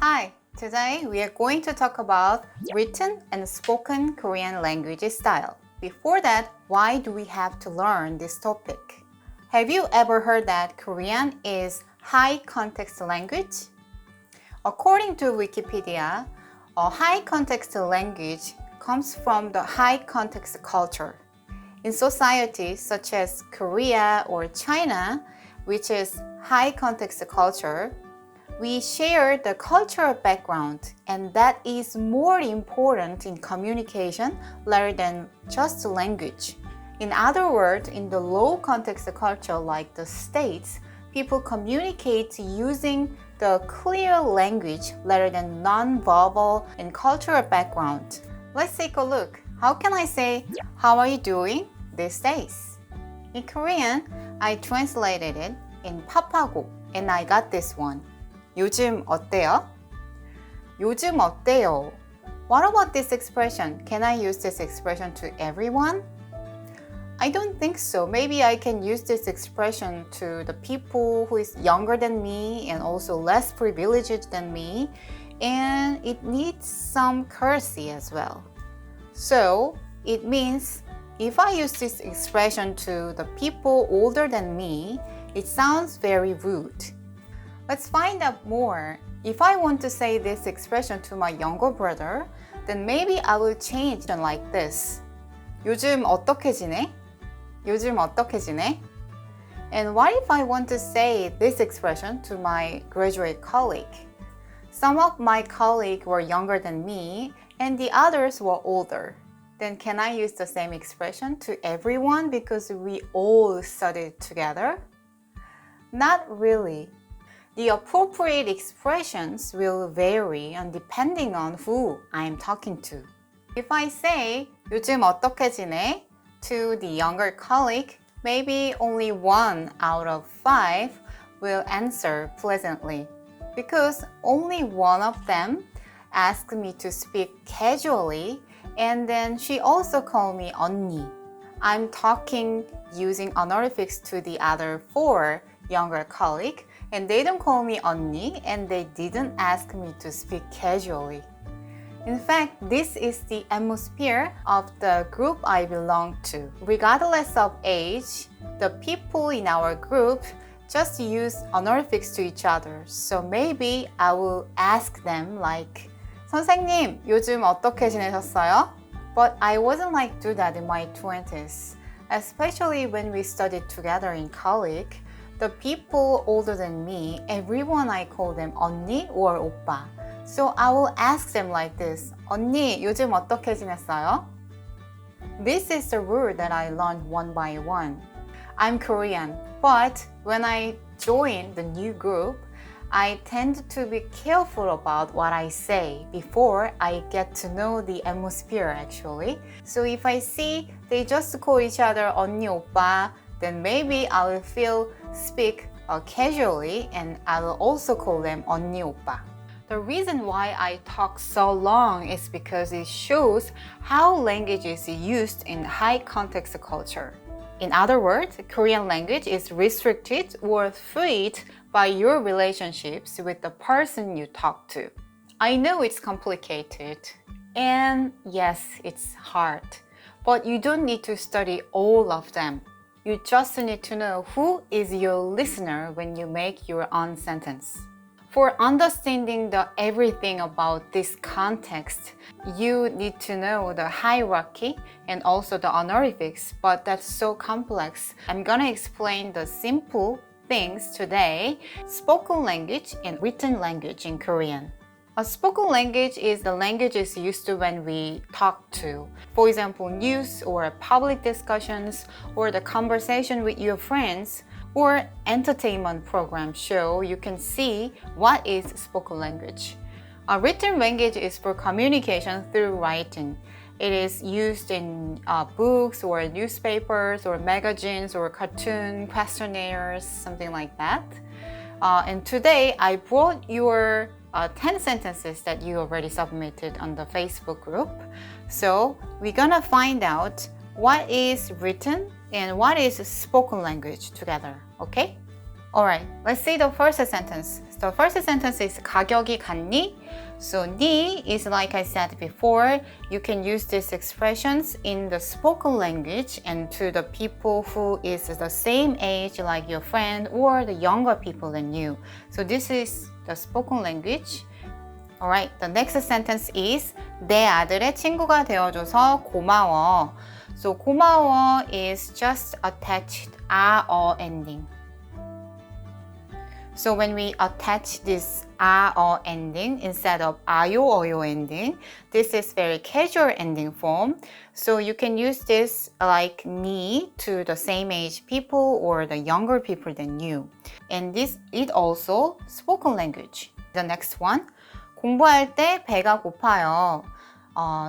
Hi, today we are going to talk about written and spoken Korean language style. Before that, why do we have to learn this topic? Have you ever heard that Korean is high context language? According to Wikipedia, a high context language comes from the high context culture. In societies such as Korea or China, which is high context culture, we share the cultural background, and that is more important in communication rather than just language. In other words, in the low context culture like the States, people communicate using the clear language rather than non-verbal and cultural background. Let's take a look. How can I say, "How are you doing?" these days? In Korean, I translated it in papago, and I got this one. 요즘 어때요? 요즘 어때요? What about this expression? Can I use this expression to everyone? I don't think so. Maybe I can use this expression to the people who is younger than me and also less privileged than me, and it needs some courtesy as well. So it means if I use this expression to the people older than me, it sounds very rude. Let's find out more. If I want to say this expression to my younger brother, then maybe I will change it like this. 요즘 어떻게 지내? 요즘 어떻게 지내? And what if I want to say this expression to my graduate colleague? Some of my colleagues were younger than me and the others were older. Then can I use the same expression to everyone because we all studied together? Not really. The appropriate expressions will vary and depending on who I'm talking to. If I say 요즘 어떻게 지내? To the younger colleague, maybe only 1 out of 5 will answer pleasantly because only one of them asked me to speak casually, and then she also called me 언니. I'm talking using honorifics to the other 4 younger colleagues, and they don't call me 언니, and they didn't ask me to speak casually. In fact, this is the atmosphere of the group I belong to. Regardless of age, the people in our group just use honorifics to each other. So maybe I will ask them like, 선생님, 요즘 어떻게 지내셨어요? But I wasn't like do that in my 20s, especially when we studied together in college. The people older than me, everyone I call them 언니 or 오빠. So I will ask them like this, 언니, 요즘 어떻게 지냈어요? This is the rule that I learned one by one. I'm Korean, but when I join the new group, I tend to be careful about what I say before I get to know the atmosphere actually. So if I see they just call each other 언니, 오빠, then maybe I will speak casually and I will also call them 언니, 오빠. The reason why I talk so long is because it shows how language is used in high context culture. In other words, Korean language is restricted or freed by your relationships with the person you talk to. I know it's complicated, and yes, it's hard, but you don't need to study all of them. You just need to know who is your listener when you make your own sentence. For understanding everything about this context, you need to know the hierarchy and also the honorifics, but that's so complex. I'm gonna explain the simple things today: spoken language and written language in Korean. A spoken language is the language is used to when we talk to. For example, news or public discussions or the conversation with your friends or entertainment program show, you can see what is spoken language. A written language is for communication through writing. It is used in books or newspapers or magazines or cartoon questionnaires, something like that. And today I brought your 10 sentences that you already submitted on the Facebook group. So we're gonna find out what is written and what is spoken language together, okay? Alright, let's see the first sentence. The first sentence is 가격이 같니? So ni is like I said before, you can use these expressions in the spoken language and to the people who is the same age like your friend or the younger people than you. So this is the spoken language. Alright, the next sentence is 내 아들의 친구가 되어줘서 고마워. So 고마워 is just attached a ending. So when we attach this a ending instead of ayo ending, this is very casual ending form. So you can use this like me to the same age people or the younger people than you. And this is also spoken language. The next one, 공부할 때 배가 고파요.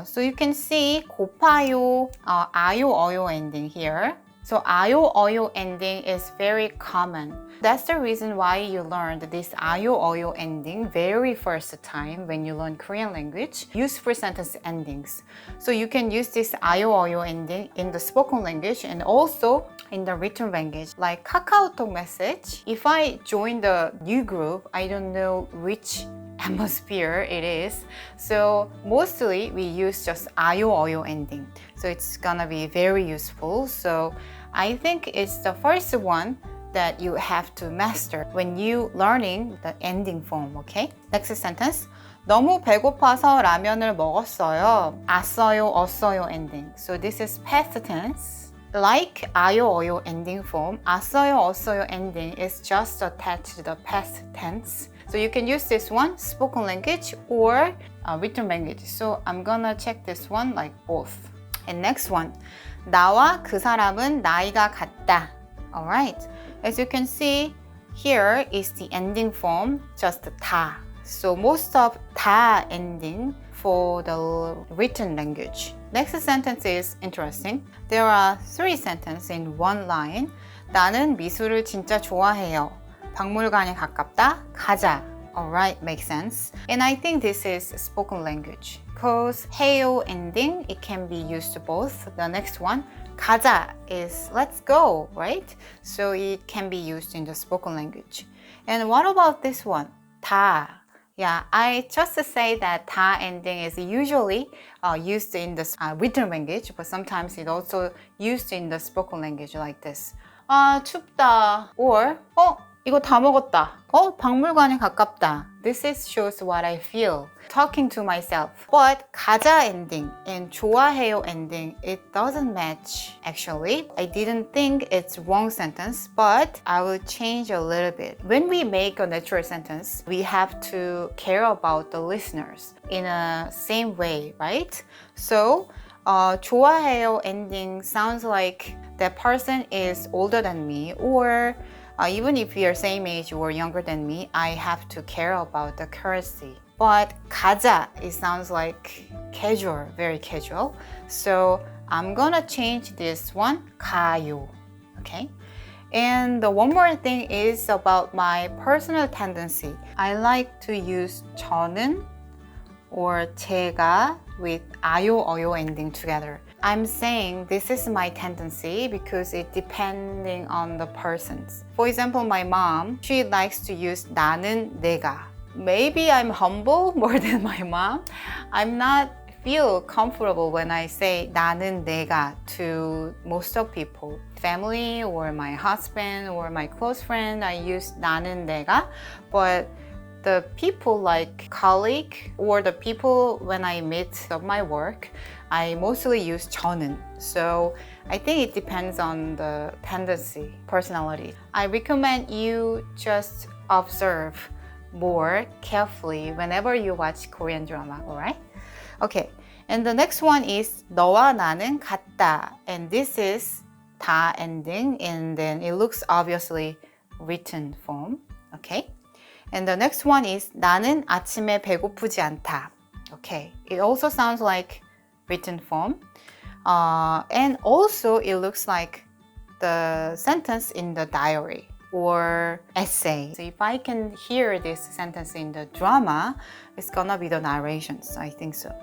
So you can see 고파요, 아요 ending here. So 아요 ending is very common. That's the reason why you learned this 아요 ending very first time when you learn Korean language. Useful sentence endings. So you can use this 아요 ending in the spoken language and also in the written language. Like KakaoTalk message, if I join the new group, I don't know which atmosphere it is. So mostly we use just 아요 ending. So it's gonna be very useful. So I think it's the first one that you have to master when you learning the ending form, okay? Next sentence. 너무 배고파서 라면을 먹었어요. as어요, 어어요 ending. So this is past tense. Like 아요 ending form, as어요, 어어요 ending is just attached to the past tense. So you can use this one, spoken language or written language. So I'm gonna check this one like both. And next one, 나와 그 사람은 나이가 같다. Alright, as you can see, here is the ending form, just 다. So most of 다 ending for the written language. Next sentence is interesting. There are 3 sentences in one line. 나는 미술을 진짜 좋아해요. 박물관에 가깝다. 가자. Alright, makes sense. And I think this is spoken language. Because 해요 ending, it can be used both. The next one, 가자 is let's go, right? So it can be used in the spoken language. And what about this one? 다. Yeah, I just say that 다 ending is usually used in the written language, but sometimes it's also used in the spoken language like this. 춥다. Or, 이거 다 먹었다. 박물관에 가깝다. This shows what I feel. Talking to myself. But 가자 ending and 좋아해요 ending, it doesn't match actually. I didn't think it's wrong sentence, but I will change a little bit. When we make a natural sentence, we have to care about the listeners in a same way, right? So, 좋아해요 ending sounds like that person is older than me, or even if you're same age or younger than me, I have to care about the courtesy. But 가자, it sounds like casual, very casual. So I'm gonna change this one, 가요. Okay? And the one more thing is about my personal tendency. I like to use 저는 or 제가 with 아요 ending together. I'm saying this is my tendency because it depending on the persons. For example, my mom, she likes to use 나는 내가. Maybe I'm humble more than my mom. I'm not feel comfortable when I say 나는 내가 to most of people. Family or my husband or my close friend, I use 나는 내가. But the people like colleague or the people when I meet of my work, I mostly use 저는. So I think it depends on the tendency, personality. I recommend you just observe more carefully whenever you watch Korean drama, alright? Okay, and the next one is 너와 나는 같다. And this is 다 ending, and then it looks obviously written form, okay? And the next one is 나는 아침에 배고프지 않다. Okay, it also sounds like written form. And also it looks like the sentence in the diary or essay. So if I can hear this sentence in the drama, it's gonna be the narrations. I think so.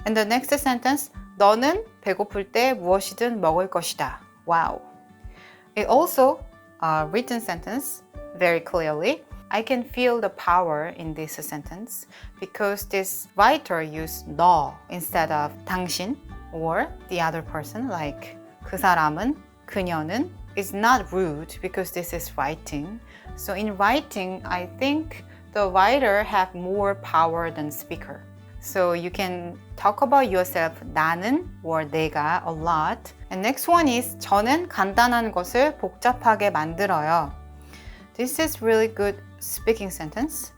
And the next sentence, 너는 배고플 때 무엇이든 먹을 것이다. Wow. It also written sentence very clearly. I can feel the power in this sentence because this writer used 너 instead of 당신 or the other person like 그 사람은, 그녀는. It's not rude because this is writing. So in writing, I think the writer have more power than speaker. So you can talk about yourself 나는 or 내가 a lot. And next one is 저는 간단한 것을 복잡하게 만들어요. This is really good speaking sentence.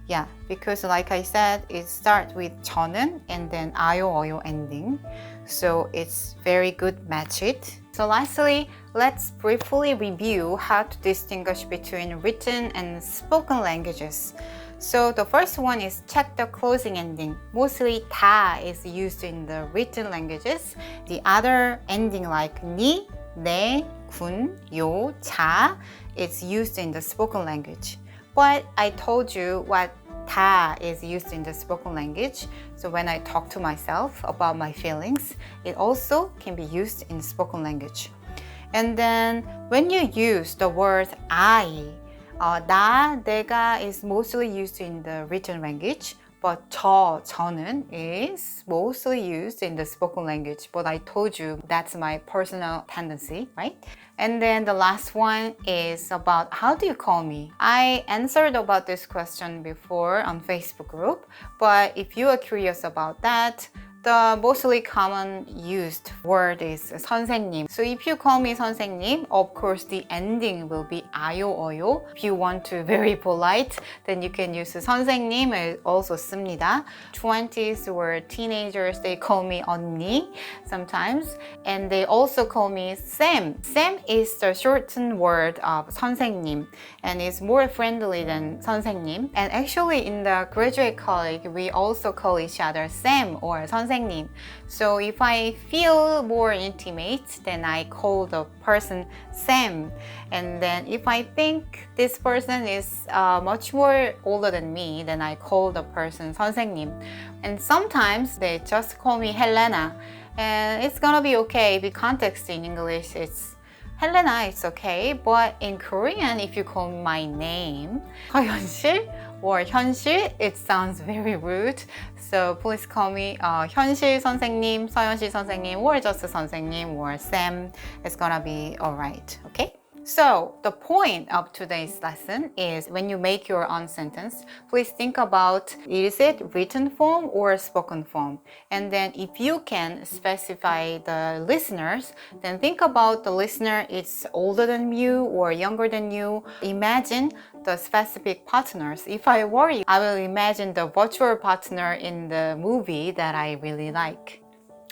Yeah, because like I said, it starts with 저는 and then 아요, 어요 ending. So it's very good match it. So lastly, let's briefly review how to distinguish between written and spoken languages. So the first one is check the closing ending. Mostly 다 is used in the written languages. The other ending like 니, 내, 군, 요, 자, it's used in the spoken language. But I told you what 다 is used in the spoken language. So when I talk to myself about my feelings, it also can be used in spoken language. And then when you use the word I, 나, 내가 is mostly used in the written language. But 저는 is mostly used in the spoken language. But I told you that's my personal tendency, right? And then the last one is about how do you call me? I answered about this question before on Facebook group, but if you are curious about that, the mostly common used word is 선생님. So if you call me 선생님, of course the ending will be 아요, 어요. If you want to very polite, then you can use 선생님 also 씁니다. 20s or teenagers, they call me 언니 sometimes. And they also call me 쌤. 쌤 is the shortened word of 선생님 and is more friendly than 선생님. And actually in the graduate college, we also call each other 쌤 or 선생님. So if I feel more intimate, then I call the person Sam. And then if I think this person is much more older than me, then I call the person 선생님. And sometimes they just call me Helena. And it's gonna be okay. The context in English, it's Helena, it's okay. But in Korean, if you call my name, 서현실 or 현실, it sounds very rude. So please call me 현실 선생님, 서현실 선생님, or just 선생님 or Sam. It's gonna be alright, okay? So the point of today's lesson is when you make your own sentence, please think about is it written form or spoken form? And then if you can specify the listeners, then think about the listener is older than you or younger than you. Imagine the specific partners. If I were you, I will imagine the virtual partner in the movie that I really like.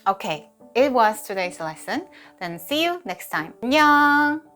Okay, it was today's lesson. Then see you next time. 안녕!